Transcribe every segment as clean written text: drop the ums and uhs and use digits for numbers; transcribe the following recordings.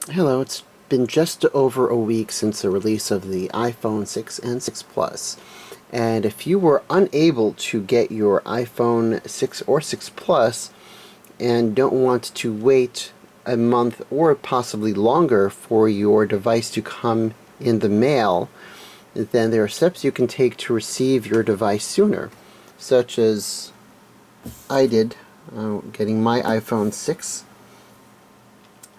Hello, it's been just over a week since the release of the iPhone 6 and 6 Plus. And if you were unable to get your iPhone 6 or 6 Plus and don't want to wait a month or possibly longer for your device to come in the mail, then there are steps you can take to receive your device sooner, such as I did getting my iPhone 6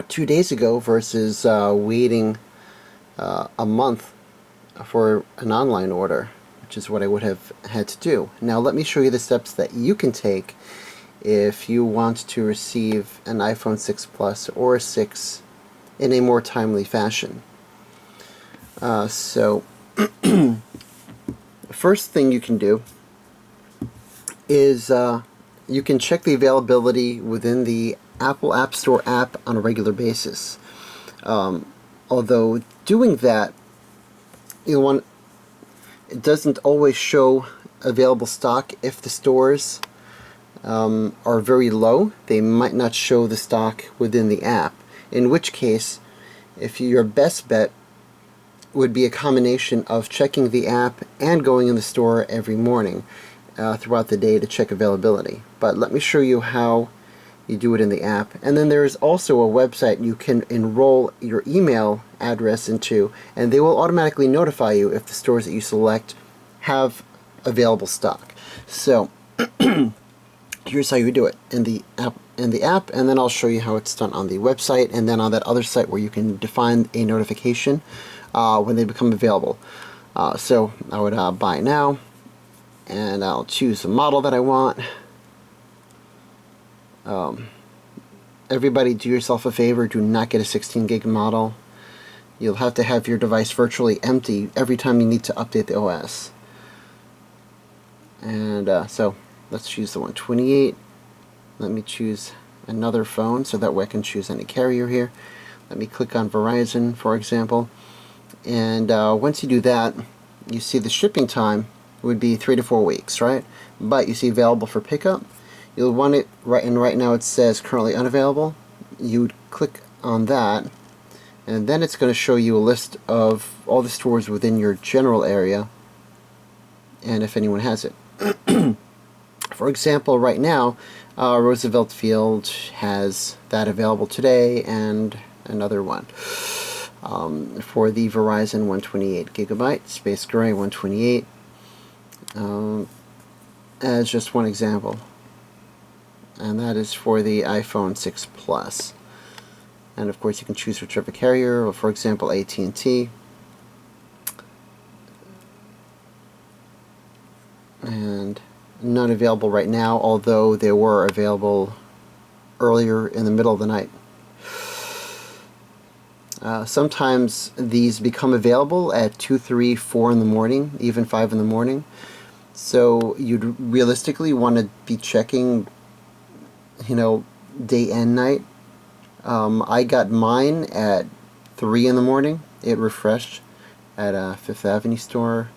2 days ago versus waiting a month for an online order, which is what I would have had to do. Now let me show you the steps that you can take if you want to receive an iPhone 6 Plus or 6 in a more timely fashion. So the first thing you can do is you can check the availability within the Apple App Store app on a regular basis. Although doing that, it doesn't always show available stock. If the stores are very low, they might not show the stock within the app. In which case, your best bet would be a combination of checking the app and going in the store every morning throughout the day to check availability. But let me show you how you do it in the app. And then there is also a website you can enroll your email address into, and they will automatically notify you if the stores that you select have available stock. So here's how you do it in the app, and then I'll show you how it's done on the website, and then on that other site where you can define a notification when they become available. So I would buy now, and I'll choose the model that I want. Everybody, do yourself a favor, do not get a 16 gig model. You'll have to have your device virtually empty every time you need to update the OS. And so let's choose the 128. Let me choose another phone so that way I can choose any carrier here. Let me click on Verizon, for example. And once you do that, you see the shipping time would be 3 to 4 weeks, right? But you see available for pickup. You'll want it right, and right now it says currently unavailable. You would click on that, and then it's going to show you a list of all the stores within your general area and if anyone has it. For example, right now Roosevelt Field has that available today, and another one for the Verizon 128 gigabyte Space Gray 128 as just one example. And that is for the iPhone 6 Plus. And of course you can choose whichever carrier, or for example AT&T. And none available right now, although they were available earlier in the middle of the night. Sometimes these become available at 2, 3, 4 in the morning, even 5 in the morning. So you'd realistically want to be checking, day and night. I got mine at 3 in the morning. It refreshed at a Fifth Avenue store.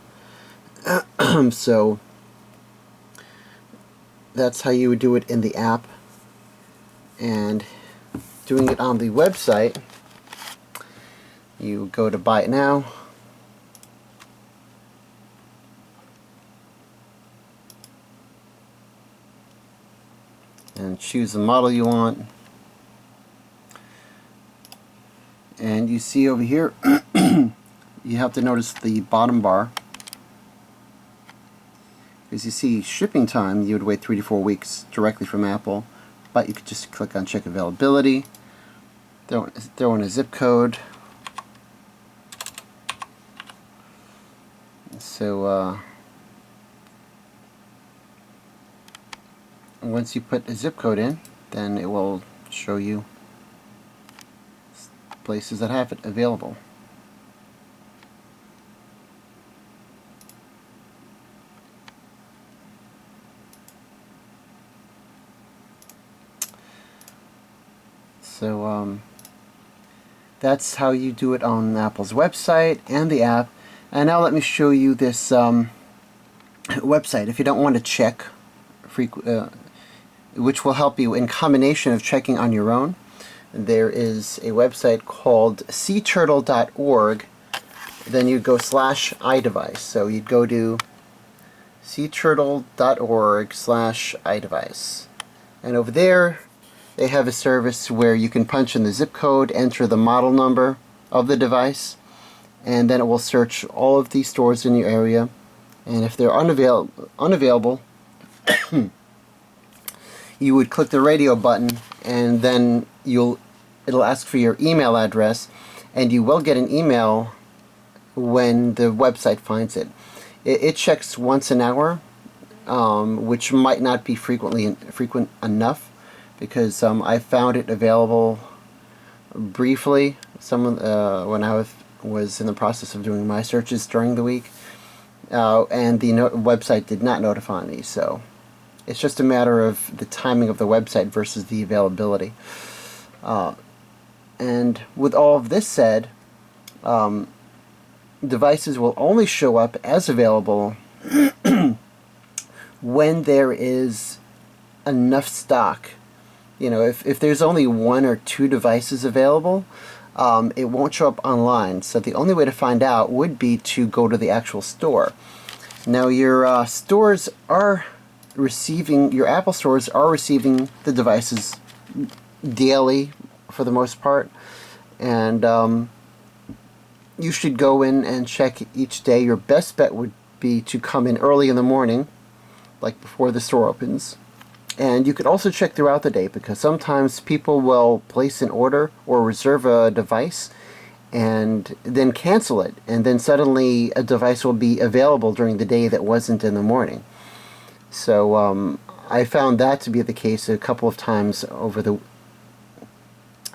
So that's how you would do it in the app. And doing it on the website, you go to buy it now. And choose the model you want. And you see over here, you have to notice the bottom bar. As you see, shipping time, you would wait 3 to 4 weeks directly from Apple. But you could just click on check availability, throw in a zip code. So once you put a zip code in, then it will show you places that have it available. So that's how you do it on Apple's website and the app. And now let me show you this website. If you don't want to check, which will help you in combination of checking on your own, there is a website called seaturtle.org. Then you'd go /iDevice. So you'd go to seaturtle.org/iDevice. And over there, they have a service where you can punch in the zip code, enter the model number of the device, and then it will search all of these stores in your area. And if they're unavailable, you would click the radio button, and then it'll ask for your email address, and you will get an email when the website finds it. It checks once an hour, which might not be frequent enough, because I found it available briefly when I was in the process of doing my searches during the week, and the website did not notify me. So it's just a matter of the timing of the website versus the availability. And with all of this said, devices will only show up as available when there is enough stock. You know, if there's only 1 or 2 devices available, it won't show up online. So the only way to find out would be to go to the actual store. Now your stores are receiving, your Apple stores are receiving the devices daily for the most part, and you should go in and check each day. Your best bet would be to come in early in the morning, like before the store opens. And you could also check throughout the day, because sometimes people will place an order or reserve a device and then cancel it, and then suddenly a device will be available during the day that wasn't in the morning. So I found that to be the case a couple of times over the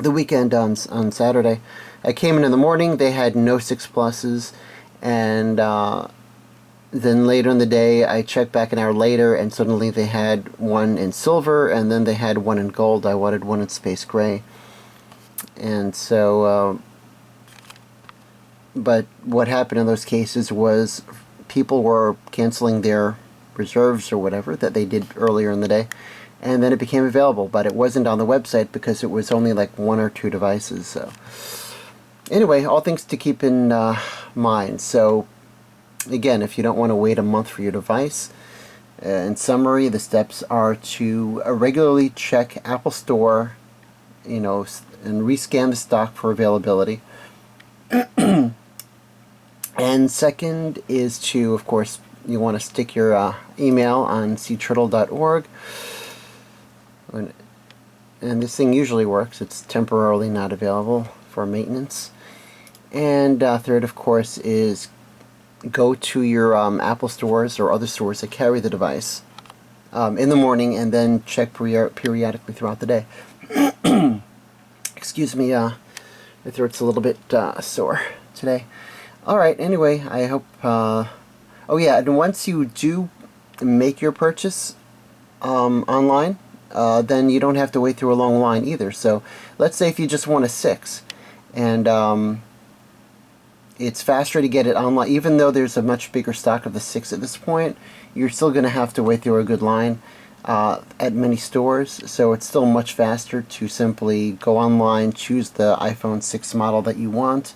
weekend on Saturday. I came in the morning, they had no 6 Pluses, and then later in the day I checked back an hour later, and suddenly they had one in silver, and then they had one in gold. I wanted one in space gray. And so but what happened in those cases was people were canceling their reserves or whatever that they did earlier in the day, and then it became available, but it wasn't on the website because it was only like 1 or 2 devices. So anyway, all things to keep in mind. So again, if you don't want to wait a month for your device, in summary, the steps are to regularly check Apple Store, and rescan the stock for availability. And second is to, of course, you want to stick your email on seaturtle.org. And this thing usually works. It's temporarily not available for maintenance. And third, of course, is go to your Apple stores or other stores that carry the device in the morning, and then check periodically throughout the day. Excuse me, my throat's a little bit sore today. Alright, anyway, I hope... oh yeah, and once you do make your purchase online, then you don't have to wait through a long line either. So let's say if you just want a 6, and it's faster to get it online, even though there's a much bigger stock of the 6 at this point, you're still going to have to wait through a good line at many stores. So it's still much faster to simply go online, choose the iPhone 6 model that you want,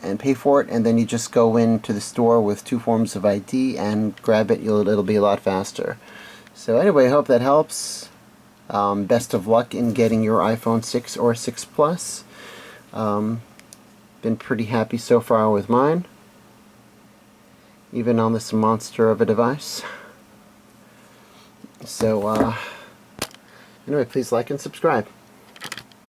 and pay for it, and then you just go into the store with 2 forms of ID and grab it. It'll be a lot faster. So anyway, I hope that helps. Best of luck in getting your iPhone 6 or 6 Plus. Been pretty happy so far with mine, even on this monster of a device. So anyway, please like and subscribe.